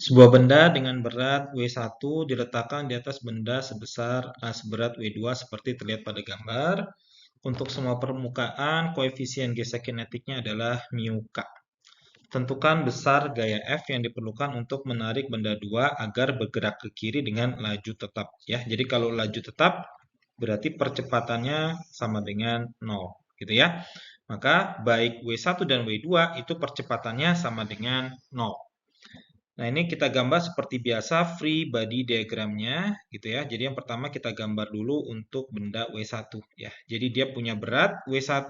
Sebuah benda dengan berat W1 diletakkan di atas benda seberat W2 seperti terlihat pada gambar. Untuk semua permukaan, koefisien gesek kinetiknya adalah mu k. Tentukan besar gaya F yang diperlukan untuk menarik benda 2 agar bergerak ke kiri dengan laju tetap. Ya, jadi kalau laju tetap berarti percepatannya sama dengan 0, gitu ya. Maka baik W1 dan W2 itu percepatannya sama dengan 0. Nah, ini kita gambar seperti biasa free body diagramnya gitu ya. Jadi yang pertama kita gambar dulu untuk benda W1 ya. Jadi dia punya berat W1,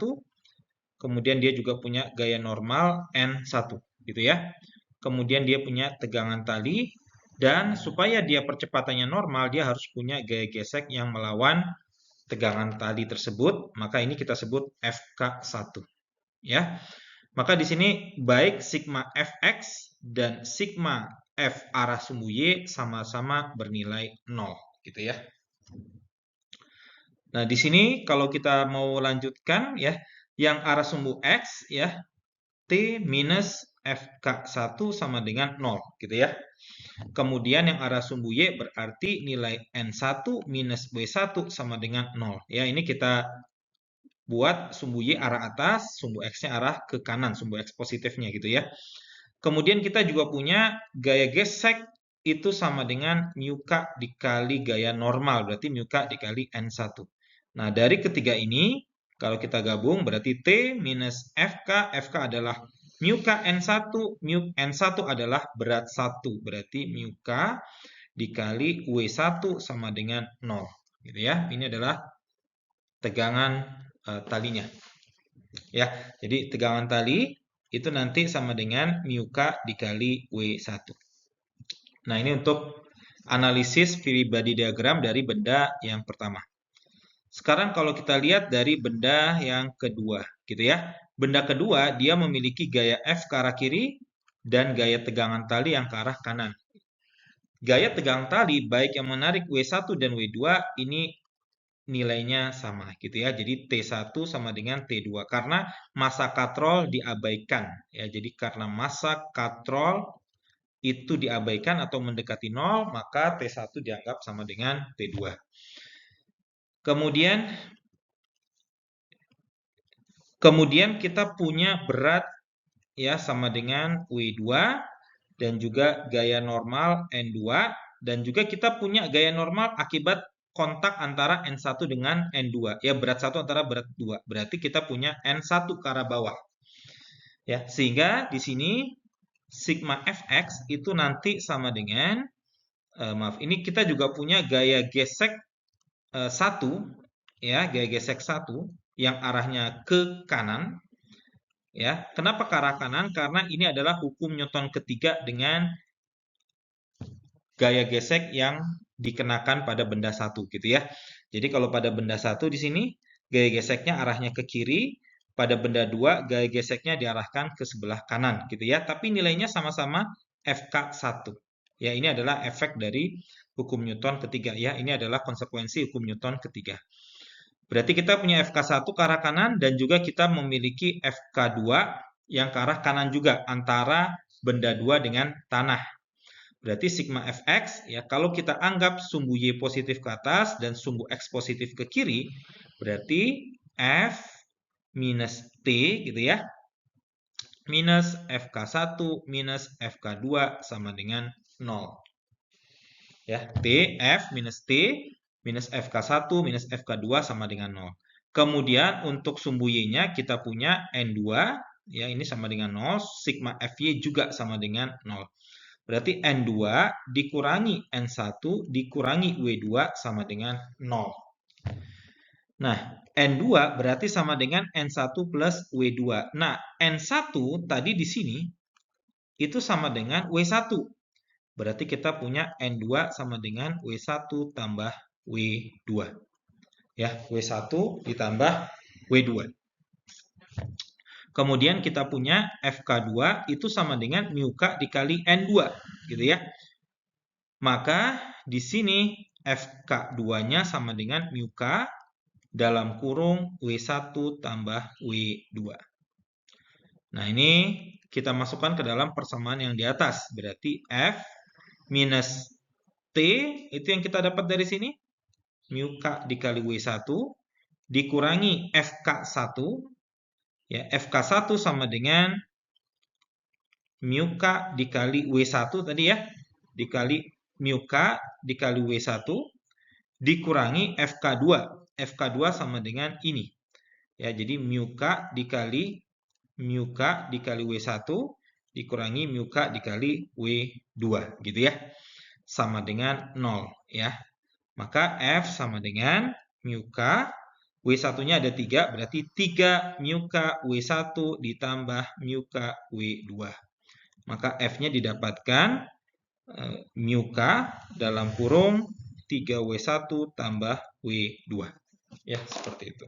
kemudian dia juga punya gaya normal N1 gitu ya. Kemudian dia punya tegangan tali dan supaya dia percepatannya normal dia harus punya gaya gesek yang melawan tegangan tali tersebut. Maka ini kita sebut FK1 ya. Maka di sini baik sigma Fx dan sigma F arah sumbu Y sama-sama bernilai 0 gitu ya. Nah, di sini kalau kita mau lanjutkan ya, yang arah sumbu X ya, T minus FK1 sama dengan 0 gitu ya. Kemudian yang arah sumbu Y berarti nilai N1 minus W1 sama dengan 0. Ya, ini kita buat sumbu Y arah atas, sumbu X-nya arah ke kanan, sumbu X positifnya gitu ya. Kemudian kita juga punya gaya gesek itu sama dengan mu k dikali gaya normal, berarti mu k dikali N1. Nah, dari ketiga ini, kalau kita gabung berarti T minus FK, FK adalah mu k N1, mu N1 adalah berat 1, berarti mu k dikali W1 sama dengan 0. Gitu ya. Ini adalah tegangan talinya. Ya, jadi tegangan tali itu nanti sama dengan mu k dikali W1. Nah, ini untuk analisis free body diagram dari benda yang pertama. Sekarang kalau kita lihat dari benda yang kedua, gitu ya. Benda kedua dia memiliki gaya F ke arah kiri dan gaya tegangan tali yang ke arah kanan. Gaya tegangan tali baik yang menarik W1 dan W2 ini nilainya sama gitu ya. Jadi T1 sama dengan T2 karena massa katrol diabaikan ya. Jadi karena massa katrol itu diabaikan atau mendekati 0, maka T1 dianggap sama dengan T2. Kemudian kita punya berat ya sama dengan W2 dan juga gaya normal N2 dan juga kita punya gaya normal akibat kontak antara N1 dengan N2. Ya, berat 1 antara berat 2. Berarti kita punya N1 ke arah bawah. Ya, sehingga di sini sigma Fx itu nanti sama dengan maaf, ini kita juga punya gaya gesek 1 ya, gaya gesek 1 yang arahnya ke kanan. Ya, kenapa ke arah kanan? Karena ini adalah hukum Newton ketiga dengan gaya gesek yang dikenakan pada benda satu gitu ya. Jadi kalau pada benda satu di sini gaya geseknya arahnya ke kiri, pada benda dua gaya geseknya diarahkan ke sebelah kanan gitu ya. Tapi nilainya sama-sama FK1. Ya, ini adalah efek dari hukum Newton ketiga ya. Ini adalah konsekuensi hukum Newton ketiga. Berarti kita punya FK1 ke arah kanan dan juga kita memiliki FK2 yang ke arah kanan juga antara benda 2 dengan tanah. Berarti sigma Fx ya kalau kita anggap sumbu Y positif ke atas dan sumbu X positif ke kiri, berarti F minus T gitu ya. Minus FK1 minus FK2 sama dengan 0. Ya, T F minus T minus FK1 minus FK2 sama dengan 0. Kemudian untuk sumbu Y-nya kita punya N2 ya ini sama dengan 0, sigma Fy juga sama dengan 0. Berarti N2 dikurangi N1 dikurangi W2 sama dengan 0. Nah, N2 berarti sama dengan N1 plus W2. Nah, N1 tadi di sini itu sama dengan W1. Berarti kita punya N2 sama dengan W1 tambah W2. Ya, W1 ditambah W2. Kemudian kita punya FK2 itu sama dengan mu k dikali N2 gitu ya. Maka di sini FK2-nya sama dengan mu k dalam kurung W1 tambah W2. Nah, ini kita masukkan ke dalam persamaan yang di atas. Berarti F minus T, itu yang kita dapat dari sini. Mu K dikali W1 dikurangi FK1. Ya, FK1 sama dengan mu K dikali W1 tadi ya. Dikali mu K dikali W1 dikurangi FK2. FK2 sama dengan ini. Ya, jadi mu K dikali W1 dikurangi mu K dikali W2 gitu ya. Sama dengan 0 ya. Maka F sama dengan mu K, W1-nya ada 3, berarti 3 mu K W1 ditambah mu K W2. Maka F-nya didapatkan mu K dalam kurung 3W1 tambah W2. Ya, seperti itu.